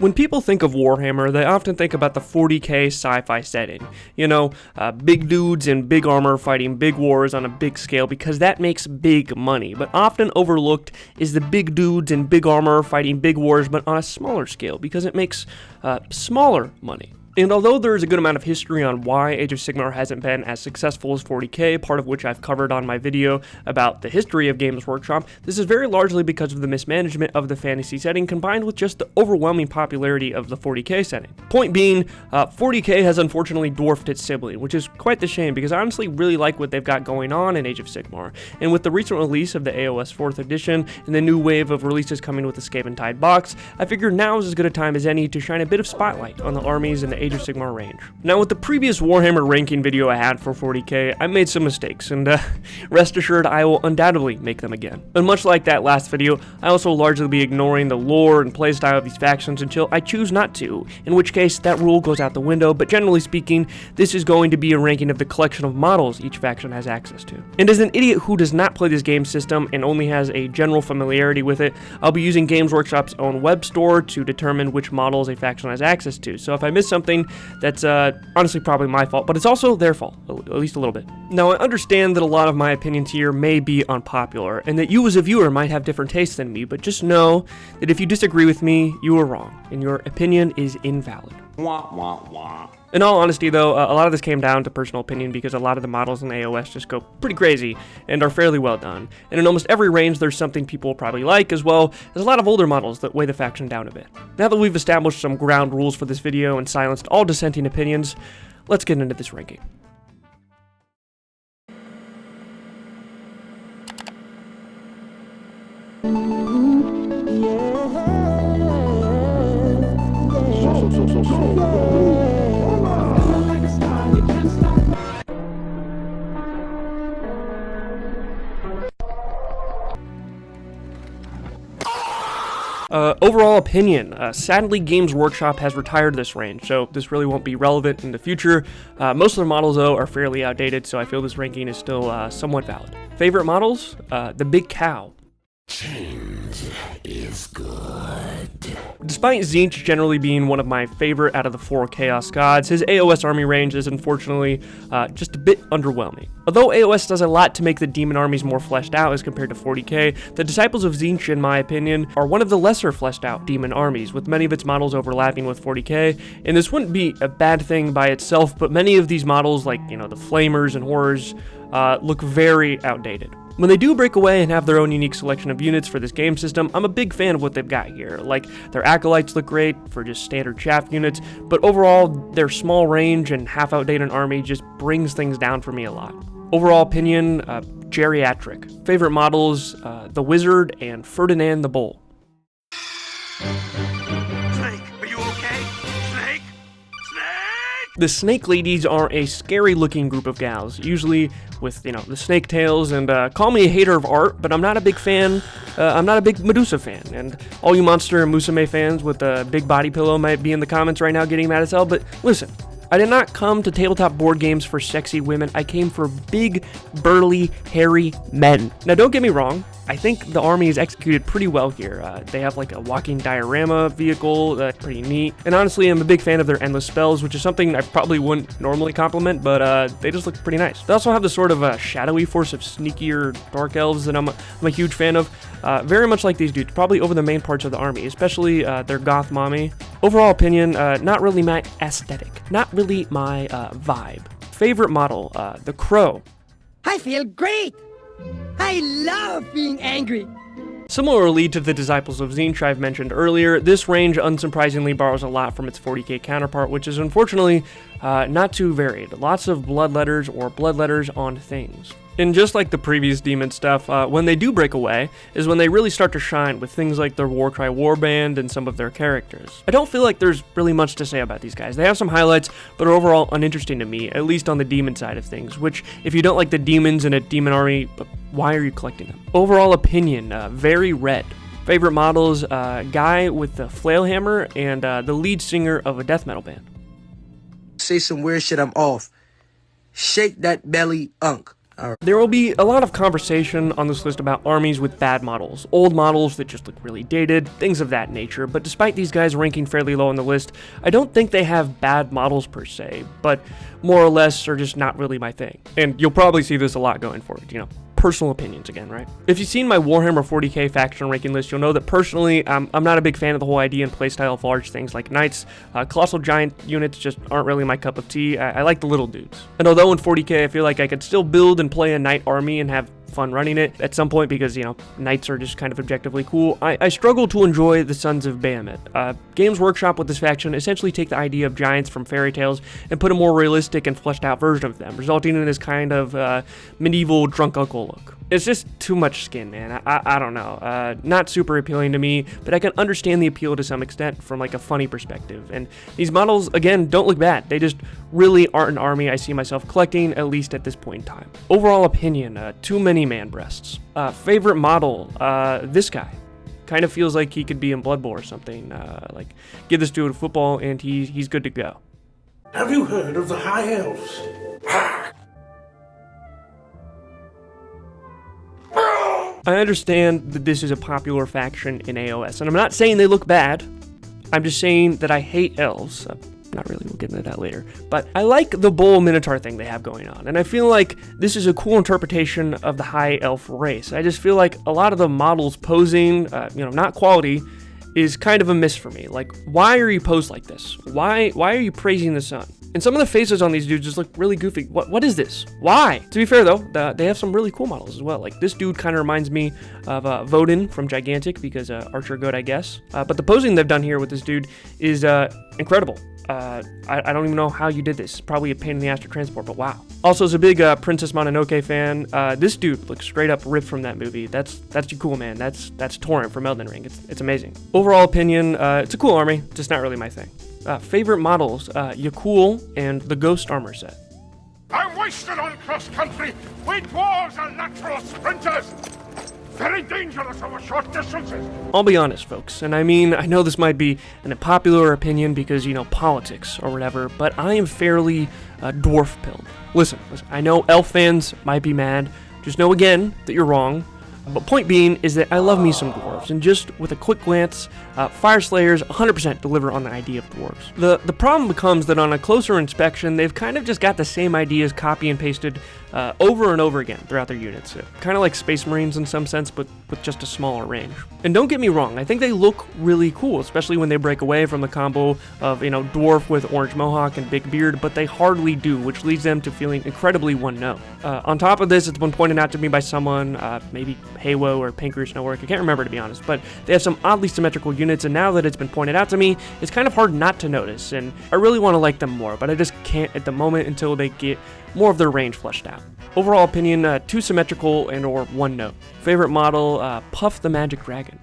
When people think of Warhammer, they often think about the 40k sci-fi setting. You know, big dudes in big armor fighting big wars on a big scale because that makes big money. But often overlooked is the big dudes in big armor fighting big wars but on a smaller scale because it makes smaller money. And although there is a good amount of history on why Age of Sigmar hasn't been as successful as 40k, part of which I've covered on my video about the history of Games Workshop, this is very largely because of the mismanagement of the fantasy setting combined with just the overwhelming popularity of the 40k setting. Point being, 40k has unfortunately dwarfed its sibling, which is quite the shame because I honestly really like what they've got going on in Age of Sigmar. And with the recent release of the AOS 4th edition and the new wave of releases coming with the Skaven Tide box, I figured now is as good a time as any to shine a bit of spotlight on the armies in the Age of Sigmar range. Now, with the previous Warhammer ranking video I had for 40k, I made some mistakes, and rest assured I will undoubtedly make them again. And much like that last video, I also largely be ignoring the lore and playstyle of these factions until I choose not to, in which case that rule goes out the window, but generally speaking, this is going to be a ranking of the collection of models each faction has access to. And as an idiot who does not play this game system and only has a general familiarity with it, I'll be using Games Workshop's own web store to determine which models a faction has access to. So if I miss something, that's honestly probably my fault, but it's also their fault, at least a little bit. Now, I understand that a lot of my opinions here may be unpopular, and that you as a viewer might have different tastes than me, but just know that if you disagree with me, you are wrong, and your opinion is invalid. Wah, wah, wah. In all honesty, though, a lot of this came down to personal opinion because a lot of the models in AOS just go pretty crazy and are fairly well done. And in almost every range, there's something people will probably like, as well as a lot of older models that weigh the faction down a bit. Now that we've established some ground rules for this video and silenced all dissenting opinions, let's get into this ranking. Overall opinion, sadly Games Workshop has retired this range, so this really won't be relevant in the future. Most of the models, though, are fairly outdated, so I feel this ranking is still somewhat valid. Favorite models? The Big Cow. Change is good. Despite Tzeentch generally being one of my favorite out of the 4 Chaos Gods, his AOS army range is unfortunately just a bit underwhelming. Although AOS does a lot to make the demon armies more fleshed out as compared to 40k, the Disciples of Tzeentch, in my opinion, are one of the lesser fleshed out demon armies, with many of its models overlapping with 40k, and this wouldn't be a bad thing by itself, but many of these models, like, you know, the Flamers and Horrors, look very outdated. When they do break away and have their own unique selection of units for this game system, I'm a big fan of what they've got here. Like, their Acolytes look great for just standard chaff units, but overall, their small range and half-outdated army just brings things down for me a lot. Overall opinion, geriatric. Favorite models, the Wizard and Ferdinand the Bull. The Snake Ladies are a scary-looking group of gals, usually with, you know, the snake tails, and call me a hater of art, but I'm not a big fan, I'm not a big Medusa fan, and all you Monster and Musume fans with a big body pillow might be in the comments right now getting mad as hell, but listen, I did not come to tabletop board games for sexy women, I came for big, burly, hairy men. Now don't get me wrong, I think the army is executed pretty well here. They have like a walking diorama vehicle, that's pretty neat. And honestly, I'm a big fan of their endless spells, which is something I probably wouldn't normally compliment, but they just look pretty nice. They also have the sort of shadowy force of sneakier dark elves that I'm a huge fan of. Very much like these dudes, probably over the main parts of the army, especially their goth mommy. Overall opinion, not really my aesthetic, not really my vibe. Favorite model, the Crow. I feel great! I love being angry! Similarly to the Disciples of Tzeentch I've mentioned earlier, this range unsurprisingly borrows a lot from its 40k counterpart, which is unfortunately not too varied. Lots of bloodletters or bloodletters on things. And just like the previous demon stuff, when they do break away is when they really start to shine with things like their Warcry warband and some of their characters. I don't feel like there's really much to say about these guys. They have some highlights, but are overall uninteresting to me, at least on the demon side of things, which, if you don't like the demons in a demon army, why are you collecting them? Overall opinion, very red. Favorite models, guy with the flail hammer and the lead singer of a death metal band. Say some weird shit, I'm off. Shake that belly, unk. There will be a lot of conversation on this list about armies with bad models, old models that just look really dated, things of that nature, but despite these guys ranking fairly low on the list, I don't think they have bad models per se, but more or less are just not really my thing. And you'll probably see this a lot going forward, personal opinions again, right? If you've seen my Warhammer 40k faction ranking list, you'll know that personally, I'm not a big fan of the whole idea and playstyle of large things like knights. Colossal giant units just aren't really my cup of tea. I like the little dudes. And although in 40k I feel like I could still build and play a knight army and have fun running it at some point because, knights are just kind of objectively cool, I struggle to enjoy the Sons of Bahamut. Games Workshop with this faction essentially take the idea of giants from fairy tales and put a more realistic and fleshed out version of them, resulting in this kind of medieval drunk uncle look. It's just too much skin, man. I don't know. Not super appealing to me, but I can understand the appeal to some extent from like a funny perspective. And these models, again, don't look bad. They just really aren't an army I see myself collecting, at least at this point in time. Overall opinion, too many man breasts. Favorite model, this guy. Kind of feels like he could be in Blood Bowl or something. Like, give this dude a football and he's good to go. Have you heard of the High Elves? I understand that this is a popular faction in AOS, and I'm not saying they look bad. I'm just saying that I hate elves. Not really, we'll get into that later. But I like the bull minotaur thing they have going on, and I feel like this is a cool interpretation of the high elf race. I just feel like a lot of the models posing, not quality, is kind of a miss for me. Like, why are you posed like this? Why are you praising the sun? And some of the faces on these dudes just look really goofy. What is this? Why? To be fair though, they have some really cool models as well. Like this dude kind of reminds me of Vodin from Gigantic because Archer Goat, I guess. But the posing they've done here with this dude is incredible. I don't even know how you did this. It's probably a pain in the ass to transport, but wow. Also, as a big Princess Mononoke fan, this dude looks straight up ripped from that movie. That's cool, man. That's Torrent from Elden Ring. It's amazing. Overall opinion, it's a cool army, just not really my thing. Favorite models, Yakul and the Ghost armor set. I'm wasted on cross-country. We dwarves are natural sprinters. Very dangerous over short distances. I'll be honest, folks, and I know this might be an unpopular opinion because, politics or whatever, but I am fairly dwarf-pilled. Listen, I know elf fans might be mad. Just know again that you're wrong. But point being is that I love me some dwarves, and just with a quick glance, Fire Slayers 100% deliver on the idea of dwarves. The problem becomes that on a closer inspection, they've kind of just got the same ideas copy and pasted over and over again throughout their units. Kind of like Space Marines in some sense, but with just a smaller range. And don't get me wrong, I think they look really cool, especially when they break away from the combo of, dwarf with orange mohawk and big beard, but they hardly do, which leads them to feeling incredibly one-note. On top of this, it's been pointed out to me by someone, maybe Haywo or Pancreas Network, I can't remember to be honest, but they have some oddly symmetrical units, and now that it's been pointed out to me, it's kind of hard not to notice, and I really want to like them more, but I just can't at the moment until they get more of their range fleshed out. Overall opinion, too symmetrical and or one note. Favorite model, Puff the Magic Dragon.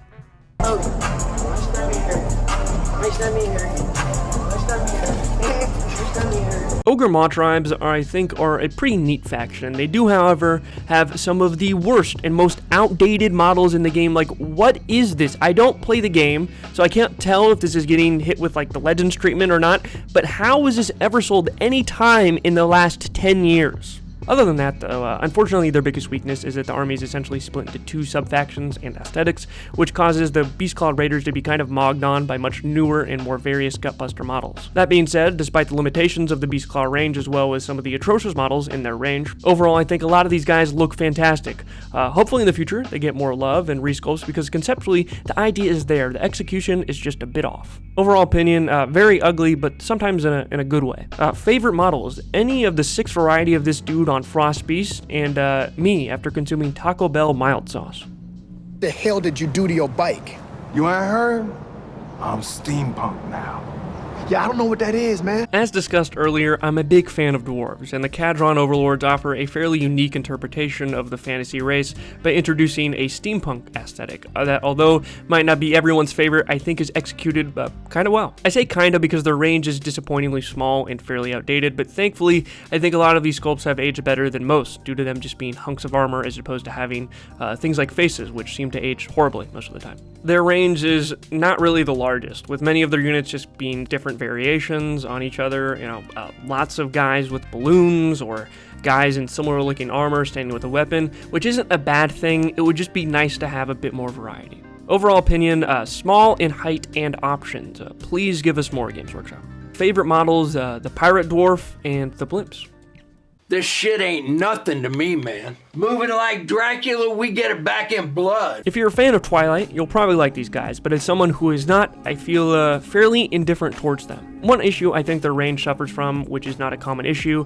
Ogre Maw tribes are a pretty neat faction. They do, however, have some of the worst and most outdated models in the game. Like, what is this? I don't play the game, so I can't tell if this is getting hit with like the Legends treatment or not, but how was this ever sold any time in the last 10 years? Other than that, though, unfortunately their biggest weakness is that the army is essentially split into two sub-factions and aesthetics, which causes the Beastclaw Raiders to be kind of mogged on by much newer and more various Gutbuster models. That being said, despite the limitations of the Beastclaw range as well as some of the atrocious models in their range, overall I think a lot of these guys look fantastic. Hopefully in the future they get more love and resculpts because conceptually the idea is there, the execution is just a bit off. Overall opinion, very ugly, but sometimes in a good way. Favorite models, any of the 6 variety of this dude on Frost Beast, and me after consuming Taco Bell mild sauce. The hell did you do to your bike? You ain't heard? I'm steampunk now. Yeah, I don't know what that is, man. As discussed earlier, I'm a big fan of dwarves, and the Cadron Overlords offer a fairly unique interpretation of the fantasy race by introducing a steampunk aesthetic that, although might not be everyone's favorite, I think is executed kind of well. I say kinda because their range is disappointingly small and fairly outdated, but thankfully, I think a lot of these sculpts have aged better than most, due to them just being hunks of armor as opposed to having things like faces, which seem to age horribly most of the time. Their range is not really the largest, with many of their units just being different different variations on each other. You know, lots of guys with balloons or guys in similar looking armor standing with a weapon, which isn't a bad thing. It would just be nice to have a bit more variety. Overall opinion, small in height and options. Please give us more, Games Workshop. Favorite models, the Pirate Dwarf and the Blimps. This shit ain't nothing to me, man. Moving like Dracula, we get it back in blood. If you're a fan of Twilight, you'll probably like these guys, but as someone who is not, I feel fairly indifferent towards them. One issue I think their range suffers from, which is not a common issue,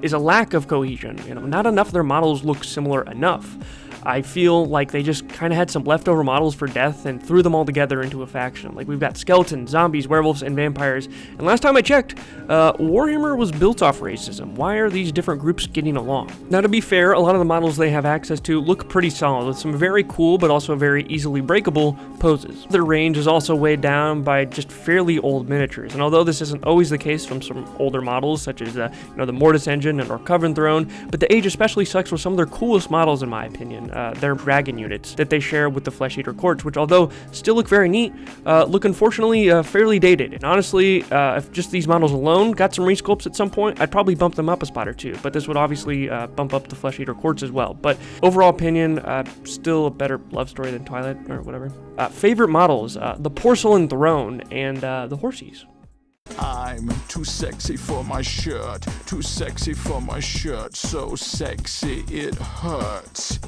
is a lack of cohesion. You know, not enough of their models look similar enough. I feel like they just kind of had some leftover models for death and threw them all together into a faction. Like, we've got skeletons, zombies, werewolves, and vampires. And last time I checked, Warhammer was built off racism. Why are these different groups getting along? Now, to be fair, a lot of the models they have access to look pretty solid, with some very cool but also very easily breakable poses. Their range is also weighed down by just fairly old miniatures. And although this isn't always the case from some older models, such as the Mortis Engine and or Coven Throne, but the age especially sucks with some of their coolest models, in my opinion. Their dragon units that they share with the Flesh Eater Courts, which, although still look very neat, look unfortunately fairly dated. And honestly, if just these models alone got some resculpts at some point, I'd probably bump them up a spot or two, but this would obviously bump up the Flesh Eater Courts as well. But overall opinion, still a better love story than Twilight or whatever. Favorite models, the Porcelain Throne and the Horsies. I'm too sexy for my shirt, too sexy for my shirt, so sexy it hurts.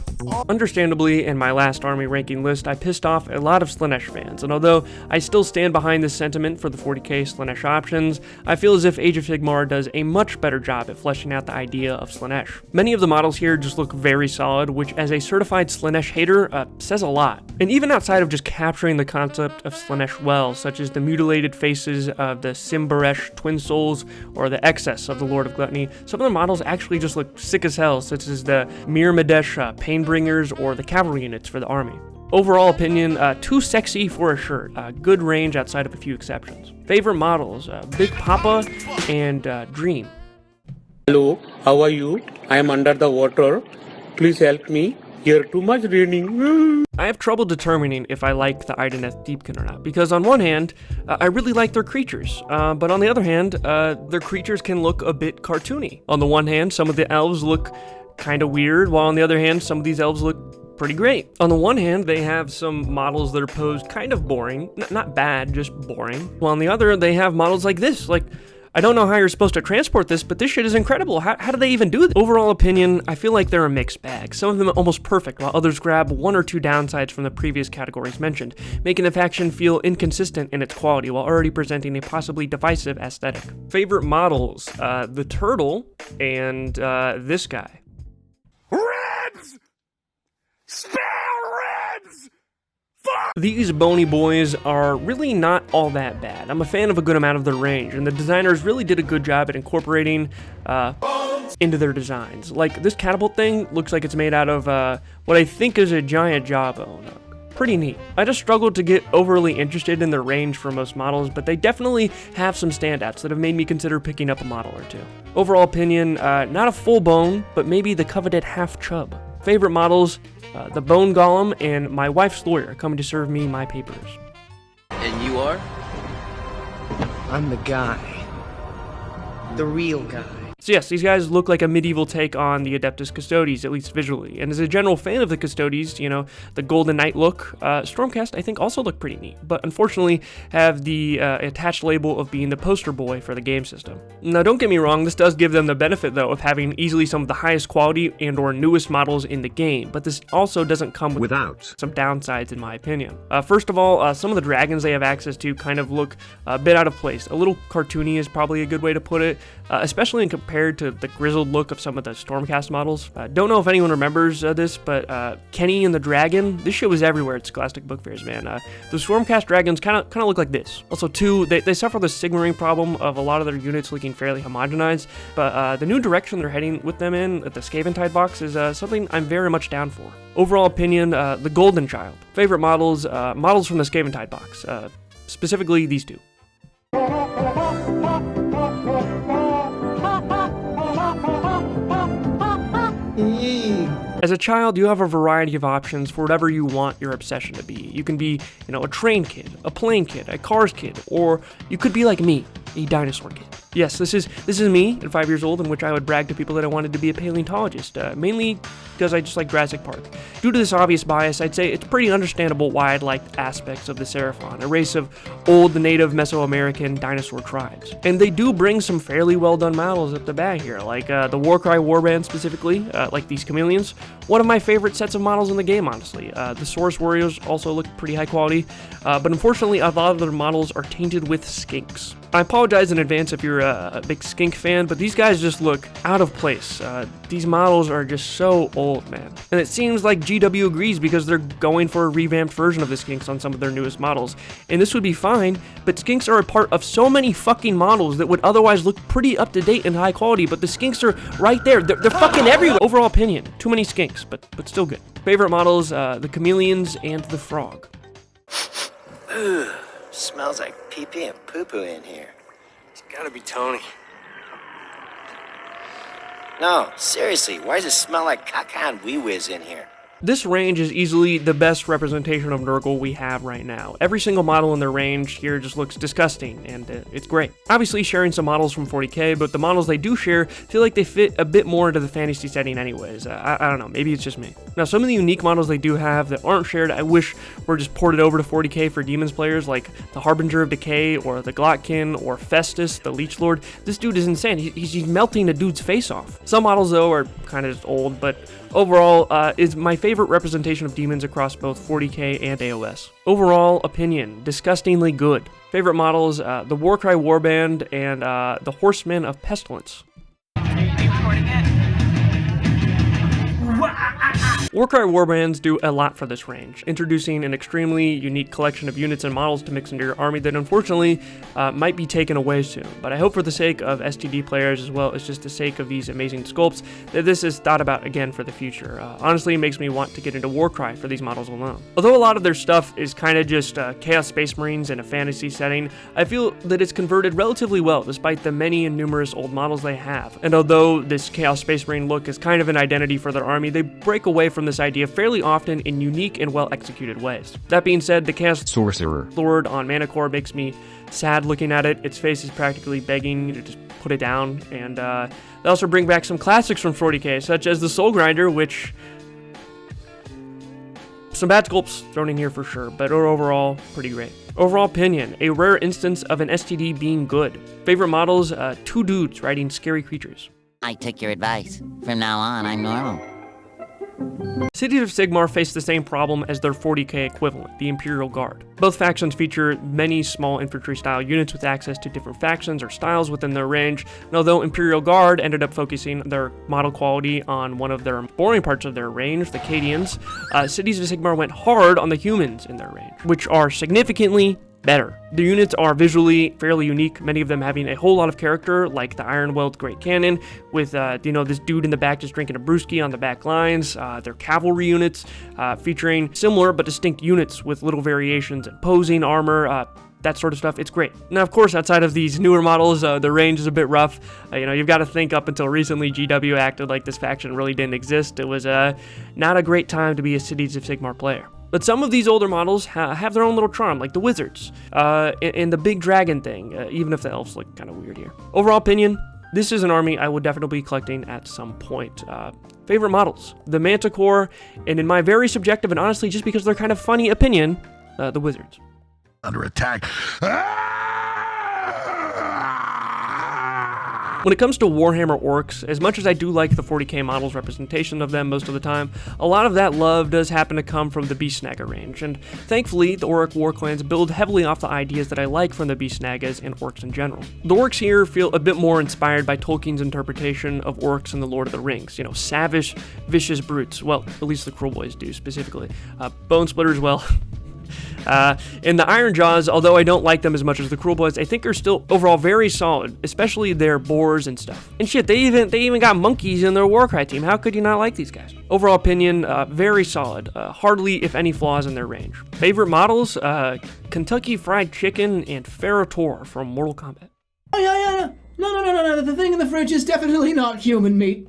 Understandably, in my last army ranking list, I pissed off a lot of Slaanesh fans, and although I still stand behind this sentiment for the 40k Slaanesh options, I feel as if Age of Sigmar does a much better job at fleshing out the idea of Slaanesh. Many of the models here just look very solid, which as a certified Slaanesh hater, says a lot. And even outside of just capturing the concept of Slaanesh well, such as the mutilated faces of the Simbaresh Twin Souls or the excess of the Lord of Gluttony, some of the models actually just look sick as hell, such as the Mirmadesh Painbringers or the cavalry units for the army. Overall opinion, too sexy for a shirt. Good range outside of a few exceptions. Favorite models, Big Papa and Dream. Hello, how are you? I am under the water. Please help me. Here too much raining. I have trouble determining if I like the Ideneth Deepkin or not, because on one hand, I really like their creatures, but on the other hand, their creatures can look a bit cartoony. On the one hand, some of the elves look kind of weird, while on the other hand, some of these elves look pretty great. On the one hand, they have some models that are posed kind of boring, not bad, just boring, while on the other, they have models like this, like, I don't know how you're supposed to transport this, but this shit is incredible. How do they even do this? Overall opinion, I feel like they're a mixed bag. Some of them are almost perfect, while others grab one or two downsides from the previous categories mentioned, making the faction feel inconsistent in its quality while already presenting a possibly divisive aesthetic. Favorite models, the Turtle and this guy. Reds! Spare Reds! These bony boys are really not all that bad. I'm a fan of a good amount of their range, and the designers really did a good job at incorporating into their designs. Like, this catapult thing looks like it's made out of what I think is a giant jawbone. Pretty neat. I just struggled to get overly interested in their range for most models, but they definitely have some standouts that have made me consider picking up a model or two. Overall opinion, not a full bone, but maybe the coveted half chub. Favorite models, the Bone Golem and my wife's lawyer coming to serve me my papers. And you are? I'm the guy. The real guy. So yes, these guys look like a medieval take on the Adeptus Custodes, at least visually. And as a general fan of the Custodes, you know, the Golden Knight look, Stormcast I think also look pretty neat, but unfortunately have the attached label of being the poster boy for the game system. Now don't get me wrong, this does give them the benefit though of having easily some of the highest quality and or newest models in the game, but this also doesn't come without some downsides in my opinion. First of all, some of the dragons they have access to kind of look a bit out of place. A little cartoony is probably a good way to put it, especially in compared to the grizzled look of some of the Stormcast models. Don't know if anyone remembers this, but Kenny and the Dragon, this shit was everywhere at Scholastic Book Fairs, man. The Stormcast dragons kind of look like this. Also, too, they suffer the Sigmaring problem of a lot of their units looking fairly homogenized, but the new direction they're heading with them in at the Scaventide box is something I'm very much down for. Overall opinion, the Golden Child. Favorite models, models from the Scaventide box, specifically these two. As a child, you have a variety of options for whatever you want your obsession to be. You can be, a train kid, a plane kid, a cars kid, or you could be like me, a dinosaur kid. Yes, this is me at 5 years old, in which I would brag to people that I wanted to be a paleontologist, mainly because I just like Jurassic Park. Due to this obvious bias, I'd say it's pretty understandable why I'd like aspects of the Seraphon, a race of old native Mesoamerican dinosaur tribes. And they do bring some fairly well done models up the bat here, like the Warcry warband specifically, like these chameleons. One of my favorite sets of models in the game, honestly. The Saurus warriors also look pretty high quality, but unfortunately a lot of their models are tainted with skinks. I apologize in advance if you're a big skink fan, but these guys just look out of place. These models are just so old, man. And it seems like GW agrees because they're going for a revamped version of the skinks on some of their newest models. And this would be fine, but skinks are a part of so many fucking models that would otherwise look pretty up to date and high quality, but the skinks are right there. They're fucking everywhere. Overall opinion, too many skinks, but still good. Favorite models, the chameleons and the frog. Ooh, smells like pee-pee and poo-poo in here. It's gotta be Tony. No, seriously, why does it smell like caca and wee-whiz in here? This range is easily the best representation of Nurgle we have right now. Every single model in their range here just looks disgusting, and it's great. Obviously sharing some models from 40k, but the models they do share feel like they fit a bit more into the fantasy setting anyways. I don't know, maybe it's just me. Now, some of the unique models they do have that aren't shared, I wish were just ported over to 40k for Demons players, like the Harbinger of Decay, or the Glotkin, or Festus, the Leech Lord. This dude is insane. He's melting a dude's face off. Some models, though, are kind of just old, but overall, is my favorite representation of demons across both 40k and AOS. Overall opinion, disgustingly good. Favorite models, the Warcry warband and the Horsemen of Pestilence. Warcry warbands do a lot for this range, introducing an extremely unique collection of units and models to mix into your army that unfortunately might be taken away soon. But I hope for the sake of STD players, as well as just the sake of these amazing sculpts, that this is thought about again for the future. Honestly, it makes me want to get into Warcry for these models alone. Although a lot of their stuff is kind of just Chaos Space Marines in a fantasy setting, I feel that it's converted relatively well despite the many and numerous old models they have. And although this Chaos Space Marine look is kind of an identity for their army, they break away from this idea fairly often in unique and well-executed ways. That being said, the Chaos Sorcerer Lord on Manicore makes me sad looking at it. Its face is practically begging you to just put it down, and they also bring back some classics from 40k, such as the Soul Grinder, which... some bad sculpts thrown in here for sure, but overall, pretty great. Overall opinion, a rare instance of an STD being good. Favorite models, two dudes riding scary creatures. I took your advice. From now on, I'm normal. Cities of Sigmar face the same problem as their 40k equivalent, the Imperial Guard. Both factions feature many small infantry-style units with access to different factions or styles within their range, and although Imperial Guard ended up focusing their model quality on one of their boring parts of their range, the Cadians, Cities of Sigmar went hard on the humans in their range, which are significantly better. The units are visually fairly unique, many of them having a whole lot of character, like the Ironweld Great Cannon, with, this dude in the back just drinking a brewski on the back lines. Their cavalry units, featuring similar but distinct units with little variations in posing, armor, that sort of stuff. It's great. Now, of course, outside of these newer models, the range is a bit rough. You've got to think up until recently, GW acted like this faction really didn't exist. It was not a great time to be a Cities of Sigmar player. But some of these older models have their own little charm, like the wizards, and the big dragon thing, even if the elves look kind of weird here. Overall opinion, this is an army I will definitely be collecting at some point. Favorite models, the Manticore, and in my very subjective and honestly just because they're kind of funny opinion, the wizards. Under attack. When it comes to Warhammer orcs, as much as I do like the 40k models representation of them most of the time, a lot of that love does happen to come from the Beast Snagga range, and thankfully the Orc war clans build heavily off the ideas that I like from the Beast Snaggas and orcs in general. The orcs here feel a bit more inspired by Tolkien's interpretation of orcs in the Lord of the Rings, savage, vicious brutes, well, at least the Cruel Boys do specifically. Bone Splitters, well... And the Iron Jaws, although I don't like them as much as the Cruel Boys, I think are still overall very solid, especially their boars and stuff. And shit, they even got monkeys in their Warcry team. How could you not like these guys? Overall opinion, very solid. Hardly, if any, flaws in their range. Favorite models, Kentucky Fried Chicken and Ferrotor from Mortal Kombat. Oh, yeah. No. The thing in the fridge is definitely not human meat.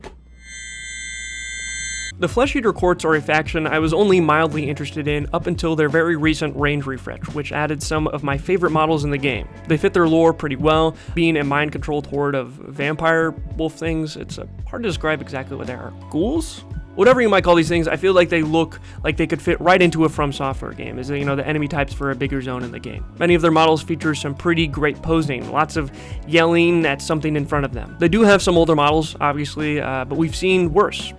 The Flesh Eater Courts are a faction I was only mildly interested in up until their very recent range refresh, which added some of my favorite models in the game. They fit their lore pretty well, being a mind-controlled horde of vampire wolf things. It's hard to describe exactly what they are. Ghouls? Whatever you might call these things, I feel like they look like they could fit right into a From Software game, as the enemy types for a bigger zone in the game. Many of their models feature some pretty great posing, lots of yelling at something in front of them. They do have some older models, obviously, but we've seen worse.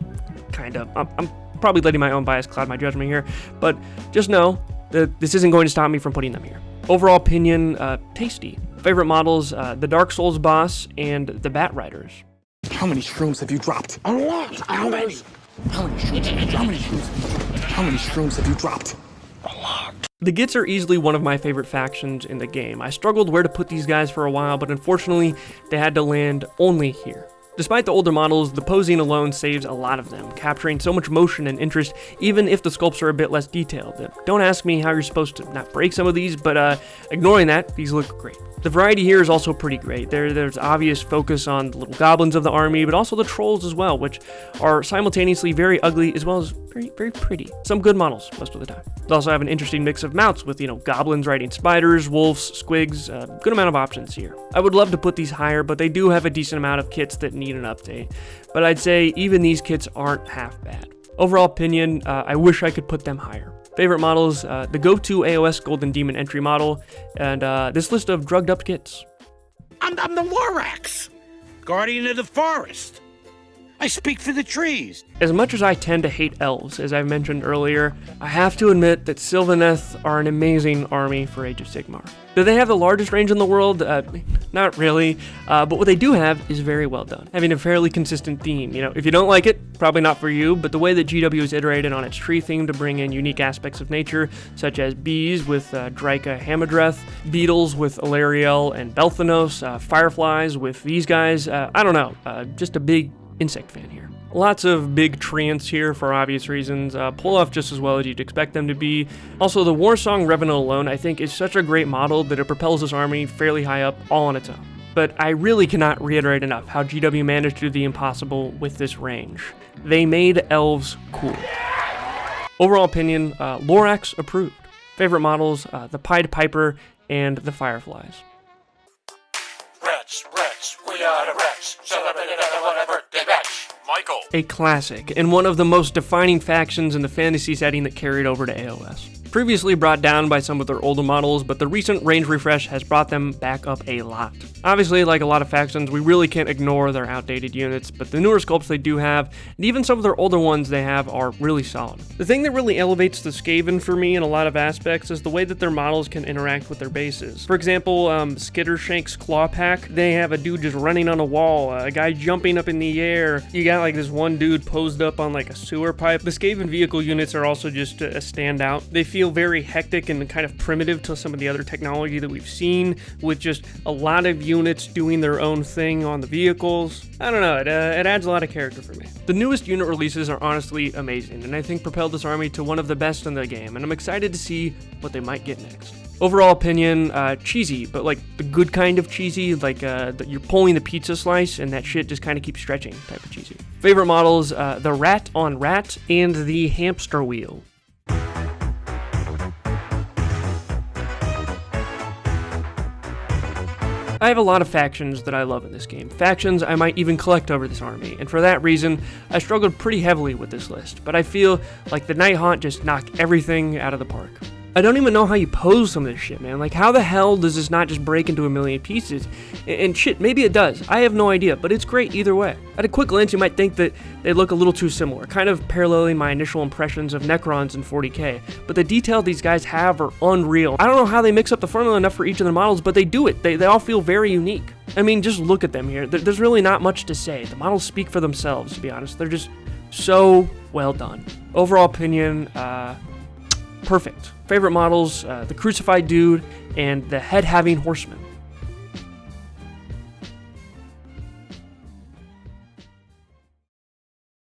Kind of. I'm probably letting my own bias cloud my judgment here, but just know that this isn't going to stop me from putting them here. Overall opinion, tasty. Favorite models, the Dark Souls boss and the Bat Riders. How many shrooms have you dropped? A lot. How many? How many shrooms have you dropped? A lot. The Gits are easily one of my favorite factions in the game. I struggled where to put these guys for a while, but unfortunately, they had to land only here. Despite the older models, the posing alone saves a lot of them, capturing so much motion and interest, even if the sculpts are a bit less detailed. Don't ask me how you're supposed to not break some of these, but ignoring that, these look great. The variety here is also pretty great. There's obvious focus on the little goblins of the army, but also the trolls as well, which are simultaneously very ugly as well as very, very pretty. Some good models most of the time. They also have an interesting mix of mounts with, goblins riding spiders, wolves, squigs, good amount of options here. I would love to put these higher, but they do have a decent amount of kits that need an update. But I'd say even these kits aren't half bad. Overall opinion, I wish I could put them higher. Favorite models, the go-to AOS Golden Demon entry model, and this list of drugged up kits. I'm the Lorax, guardian of the forest. I speak for the trees. As much as I tend to hate elves, as I've mentioned earlier, I have to admit that Sylvaneth are an amazing army for Age of Sigmar. Do they have the largest range in the world? Not really, but what they do have is very well done, having a fairly consistent theme. If you don't like it, probably not for you, but the way that GW has iterated on its tree theme to bring in unique aspects of nature, such as bees with Draika Hamadreth, beetles with Alariel and Belthanos, fireflies with these guys, I don't know, just a big insect fan here. Lots of big treants here for obvious reasons, pull off just as well as you'd expect them to be. Also, the Warsong Revenant alone, I think, is such a great model that it propels this army fairly high up all on its own. But I really cannot reiterate enough how GW managed to do the impossible with this range. They made elves cool. Overall opinion, Lorax approved. Favorite models, the Pied Piper and the Fireflies. Rats, we are the rats, celebrating our birthday batch. Michael. A classic, and one of the most defining factions in the fantasy setting that carried over to AOS. Previously brought down by some of their older models, but the recent range refresh has brought them back up a lot. Obviously, like a lot of factions, we really can't ignore their outdated units, but the newer sculpts they do have, and even some of their older ones they have, are really solid. The thing that really elevates the Skaven for me in a lot of aspects is the way that their models can interact with their bases. For example, Skittershank's Claw Pack, they have a dude just running on a wall, a guy jumping up in the air, you got like this one dude posed up on like a sewer pipe. The Skaven vehicle units are also just a standout. They feel very hectic and kind of primitive to some of the other technology that we've seen, with just a lot of units doing their own thing on the vehicles. I don't know, it adds a lot of character for me. The newest unit releases are honestly amazing, and I think propelled this army to one of the best in the game, and I'm excited to see what they might get next. Overall opinion, cheesy, but like the good kind of cheesy, like you're pulling the pizza slice and that shit just kind of keeps stretching type of cheesy. Favorite models, the Rat on Rat and the Hamster Wheel. I have a lot of factions that I love in this game, factions I might even collect over this army, and for that reason, I struggled pretty heavily with this list, but I feel like the Night Haunt just knocked everything out of the park. I don't even know how you pose some of this shit, man. Like, how the hell does this not just break into a million pieces? And shit, maybe it does. I have no idea, but it's great either way. At a quick glance, you might think that they look a little too similar, kind of paralleling my initial impressions of Necrons in 40k, but the detail these guys have are unreal. I don't know how they mix up the formula enough for each of their models, but they do it. They all feel very unique. I mean, just look at them here. There's really not much to say. The models speak for themselves, to be honest. They're just so well done. Overall opinion, perfect. Favorite models, the Crucified Dude and the Head-Having Horseman.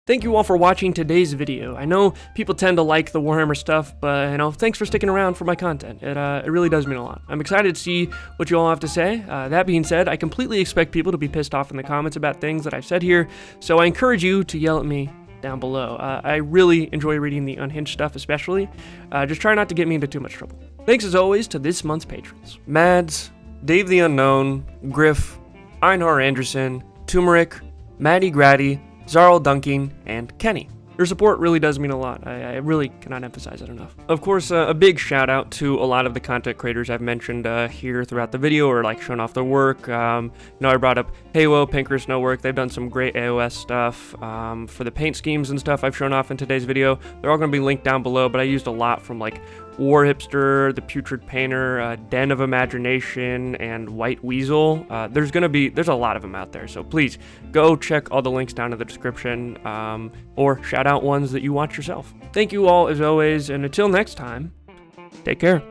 Thank you all for watching today's video. I know people tend to like the Warhammer stuff, but thanks for sticking around for my content. It really does mean a lot. I'm excited to see what you all have to say. That being said, I completely expect people to be pissed off in the comments about things that I've said here, so I encourage you to yell at me down below. I really enjoy reading the unhinged stuff, especially. Just try not to get me into too much trouble. Thanks as always to this month's patrons: Mads, Dave the Unknown, Griff, Einar Anderson, Turmeric, Maddie Grady, Zarl Dunking, and Kenny. Your support really does mean a lot. I really cannot emphasize it enough. Of course, a big shout out to a lot of the content creators I've mentioned here throughout the video, or like showing off their work. I brought up Heywo, Pinker's No Work. They've done some great AOS stuff. For the paint schemes and stuff I've shown off in today's video, they're all going to be linked down below, but I used a lot from like War Hipster, The Putrid Painter, Den of Imagination, and White Weasel. There's a lot of them out there, so please go check all the links down in the description, or shout out ones that you watch yourself. Thank you all as always, and until next time, take care.